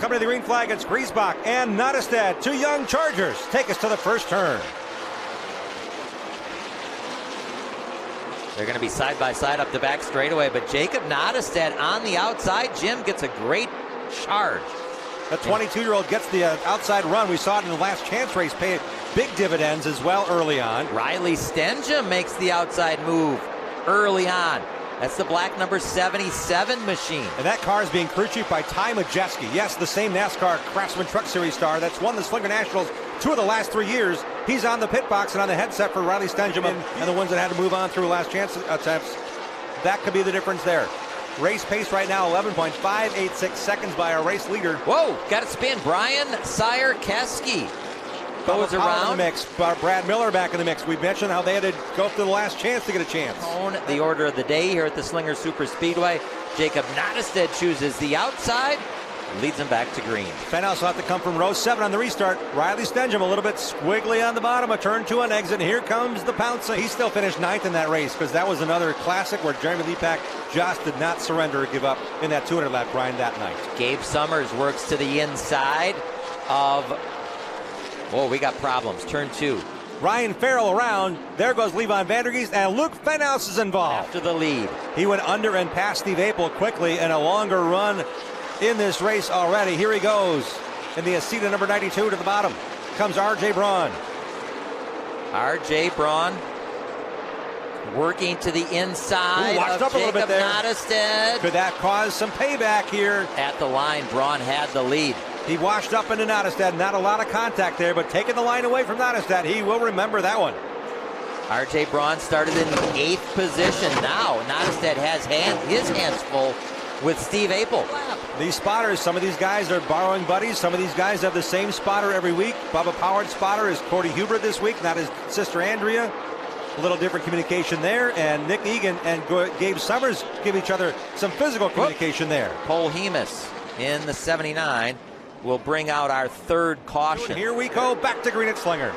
coming to the green flag. It's Griesbach and Nottestad, two young Chargers, take us to the first turn. They're going to be side by side up the back straightaway, but Jacob Nottestad on the outside. Jim gets a great charge. The 22-year-old gets the outside run. We saw it in the last chance race, pay big dividends as well early on. Riley Stenja makes the outside move early on. That's the black number 77 machine. And that car is being crew chiefed by Ty Majeski. Yes, the same NASCAR Craftsman Truck Series star that's won the Slinger Nationals 2 of the last 3 years. He's on the pit box and on the headset for Riley Stenja and the ones that had to move on through last chance attempts. That could be the difference there. Race pace right now, 11.586 seconds by our race leader. Whoa, got to spin. Brian Sire-Keski goes around. In the mix. Brad Miller back in the mix. We mentioned how they had to go through the last chance to get a chance. The order of the day here at the Slinger Super Speedway. Jacob Nottestad chooses the outside, leads him back to green. Fenhouse will have to come from row 7 on the restart. Riley Stenja a little bit squiggly on the bottom, a turn 2 on exit. Here comes the pounce. He still finished 9th in that race because that was another classic where Jeremy Lepak just did not surrender or give up in that 200 lap grind that night. Gabe Summers works to the inside of, whoa, we got problems. Turn 2. Ryan Farrell around. There goes Levon Vandergeest, and Luke Fenhouse is involved. After the lead. He went under and past Steve Apel quickly, and a longer run in this race already. Here he goes in the Aceta number 92 to the bottom. Comes R.J. Braun. R.J. Braun working to the inside. Watched up a little bit there. Nottestad. Could that cause some payback here? At the line, Braun had the lead. He washed up into Nottestad. Not a lot of contact there, but taking the line away from Nottestad. He will remember that one. R.J. Braun started in the 8th position. Now Nottestad has his hands full with Steve Apel. These spotters, some of these guys are borrowing buddies. Some of these guys have the same spotter every week. Bubba Powered's spotter is Cordy Hubert this week, not his sister Andrea. A little different communication there. And Nick Egan and Gabe Summers give each other some physical communication there. Cole Hemus in the 79 will bring out our 3rd caution. Here we go, back to green at Slinger.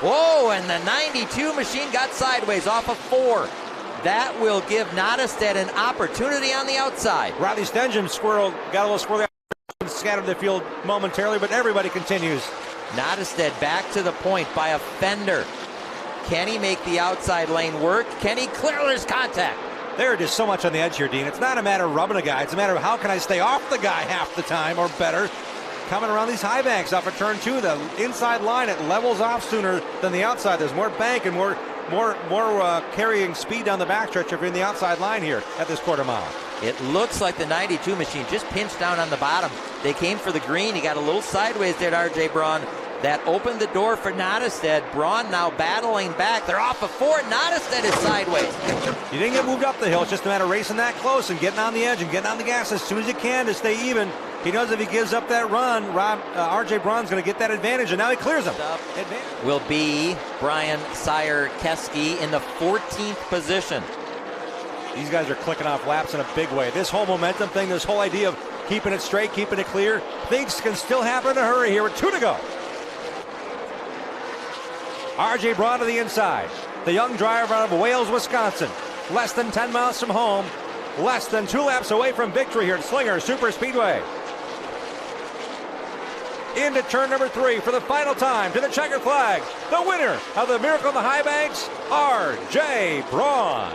Whoa, and the 92 machine got sideways off of 4. That will give Nottestad an opportunity on the outside. Riley Stenja got a little squirrely, scattered the field momentarily, but everybody continues. Nottestad back to the point by a fender. Can he make the outside lane work? Can he clear his contact? They're just so much on the edge here, Dean. It's not a matter of rubbing a guy. It's a matter of how can I stay off the guy half the time or better. Coming around these high banks off of turn 2, the inside line, it levels off sooner than the outside. There's more bank and more carrying speed down the backstretch if you're in the outside line here at this quarter mile. It looks like the 92 machine just pinched down on the bottom. They came for the green. He got a little sideways there to R.J. Braun. That opened the door for Nottestad. Braun now battling back. They're off of 4. Nottestad is sideways. You didn't get moved up the hill. It's just a matter of racing that close and getting on the edge and getting on the gas as soon as you can to stay even. He knows if he gives up that run, R.J. Braun's going to get that advantage, and now he clears him. Will be Brian Sire-Keski in the 14th position. These guys are clicking off laps in a big way. This whole momentum thing, this whole idea of keeping it straight, keeping it clear, things can still happen in a hurry here with 2 to go. R.J. Braun to the inside. The young driver out of Wales, Wisconsin. Less than 10 miles from home. Less than 2 laps away from victory here at Slinger Super Speedway. Into turn number 3 for the final time to the checker flag. The winner of the Miracle on the High Banks, R.J. Braun.